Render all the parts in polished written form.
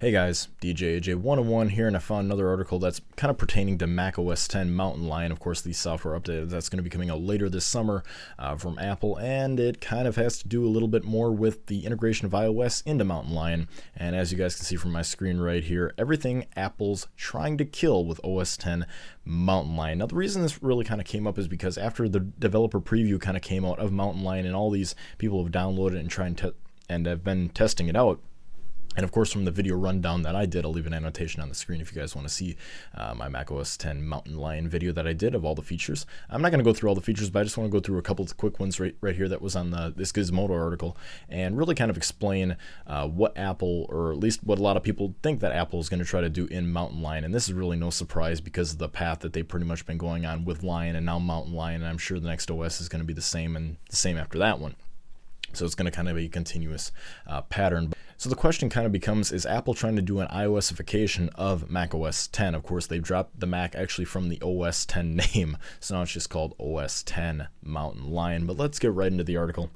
Hey guys, DJAJ101 here, and I found another article that's kind of pertaining to Mac OS X Mountain Lion. Of course, the software update that's going to be coming out later this summer from Apple, and it kind of has to do a little bit more with the integration of iOS into Mountain Lion. And as you guys can see from my screen right here, everything Apple's trying to kill with OS X Mountain Lion. Now, the reason this really kind of came up is because after the developer preview kind of came out of Mountain Lion, and all these people have downloaded it and and have been testing it out. And of course, from the video rundown that I did, I'll leave an annotation on the screen if you guys want to see my Mac OS X Mountain Lion video that I did of all the features. I'm not going to go through all the features, but I just want to go through a couple of quick ones right here that was on this Gizmodo article, and really kind of explain what Apple, or at least what a lot of people think that Apple is going to try to do in Mountain Lion. And this is really no surprise because of the path that they've pretty much been going on with Lion and now Mountain Lion, and I'm sure the next OS is going to be the same and the same after that one. So it's going to kind of be a continuous pattern. So the question kind of becomes, is Apple trying to do an iOSification of Mac OS X? Of course, they've dropped the Mac actually from the OS X name, so now it's just called OS X Mountain Lion. But let's get right into the article.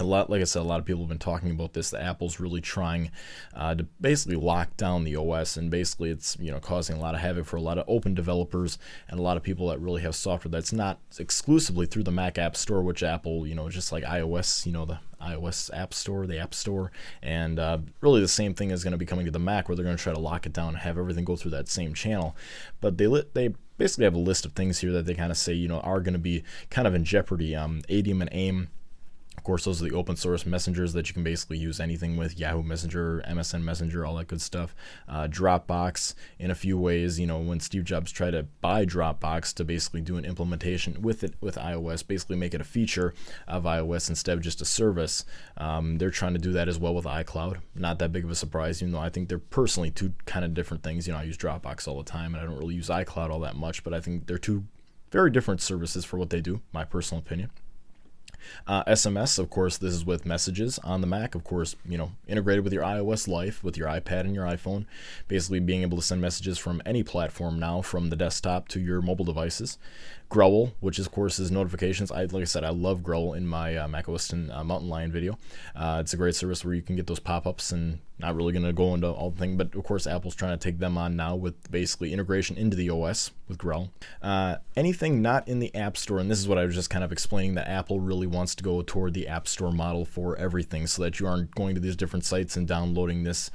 Like I said, a lot of people have been talking about this, that Apple's really trying to basically lock down the OS, and basically it's causing a lot of havoc for a lot of open developers and a lot of people that really have software that's not exclusively through the Mac App Store, which Apple, just like iOS, the iOS App Store, the App Store, and really the same thing is going to be coming to the Mac, where they're going to try to lock it down and have everything go through that same channel. But they basically have a list of things here that they kind of say are going to be kind of in jeopardy. Adium and AIM. Of course, those are the open source messengers that you can basically use anything with: Yahoo Messenger, MSN Messenger, all that good stuff. Dropbox, in a few ways, when Steve Jobs tried to buy Dropbox to basically do an implementation with iOS, basically make it a feature of iOS instead of just a service. They're trying to do that as well with iCloud. Not that big of a surprise, even though I think they're personally two kind of different things. I use Dropbox all the time, and I don't really use iCloud all that much, but I think they're two very different services for what they do, my personal opinion. SMS, of course, this is with messages on the Mac, of course, integrated with your iOS life, with your iPad and your iPhone, basically being able to send messages from any platform now, from the desktop to your mobile devices. Growl, which of course is notifications. Like I said, I love Growl in my Mac OS X Mountain Lion video. It's a great service where you can get those pop-ups, and not really going to go into all the thing, but of course Apple's trying to take them on now with basically integration into the OS with Growl. Anything not in the App Store, and this is what I was just kind of explaining, that Apple really wants to go toward the App Store model for everything, so that you aren't going to these different sites and downloading this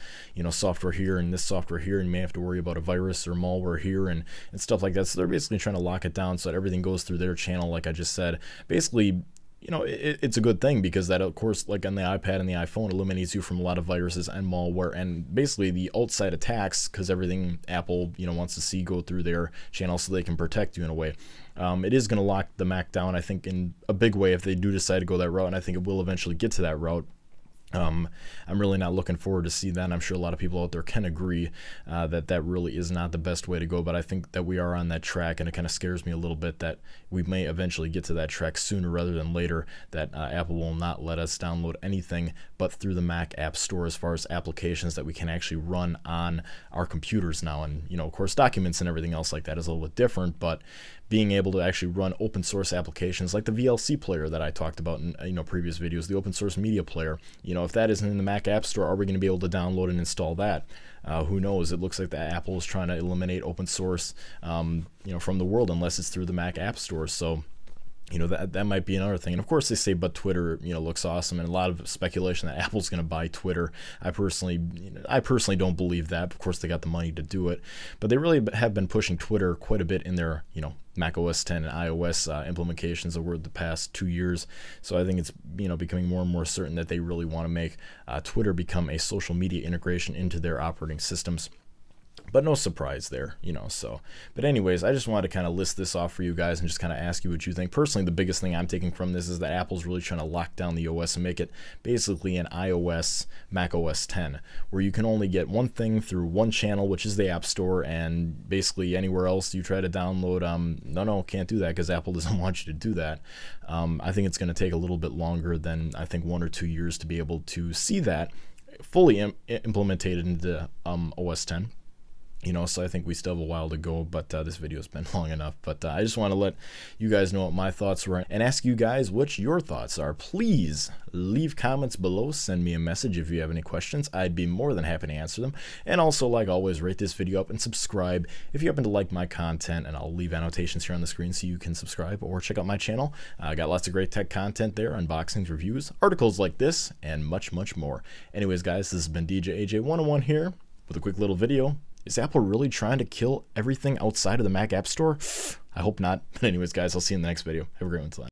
software here and this software here, and you may have to worry about a virus or malware here and stuff like that. So they're basically trying to lock it down so that everything goes through their channel, like I just said. Basically, it's a good thing, because that, of course, like on the iPad and the iPhone, eliminates you from a lot of viruses and malware and basically the outside attacks, because everything Apple wants to see go through their channel so they can protect you in a way. It is going to lock the Mac down, I think, in a big way if they do decide to go that route, and I think it will eventually get to that route. I'm really not looking forward to see that, and I'm sure a lot of people out there can agree that really is not the best way to go, but I think that we are on that track, and it kind of scares me a little bit that we may eventually get to that track sooner rather than later, that Apple will not let us download anything but through the Mac App Store as far as applications that we can actually run on our computers now. And of course, documents and everything else like that is a little bit different, but being able to actually run open source applications like the VLC player that I talked about in previous videos, the open source media player, if that isn't in the Mac App Store, are we going to be able to download and install that? Who knows? It looks like that Apple is trying to eliminate open source from the world, unless it's through the Mac App Store. So that might be another thing. And of course they say, but Twitter, looks awesome, and a lot of speculation that Apple's going to buy Twitter. I personally don't believe that. Of course they got the money to do it, but they really have been pushing Twitter quite a bit in their, Mac OS X and iOS implementations over the past 2 years. So I think it's, becoming more and more certain that they really want to make Twitter become a social media integration into their operating systems. But no surprise there, so. But anyways, I just wanted to kind of list this off for you guys and just kind of ask you what you think. Personally, the biggest thing I'm taking from this is that Apple's really trying to lock down the OS and make it basically an iOS Mac OS X, where you can only get one thing through one channel, which is the App Store, and basically anywhere else you try to download, no, can't do that, because Apple doesn't want you to do that. I think it's going to take a little bit longer than, I think, 1 or 2 years to be able to see that fully implemented into OS X. You know, so I think we still have a while to go, but this video has been long enough. But I just want to let you guys know what my thoughts were and ask you guys what your thoughts are. Please leave comments below, send me a message if you have any questions. I'd be more than happy to answer them. And also, like always, rate this video up and subscribe if you happen to like my content, and I'll leave annotations here on the screen so you can subscribe or check out my channel. I got lots of great tech content there, unboxings, reviews, articles like this, and much, much more. Anyways, guys, this has been DJ AJ101 here with a quick little video. Is Apple really trying to kill everything outside of the Mac App Store? I hope not. But anyways, guys, I'll see you in the next video. Have a great one.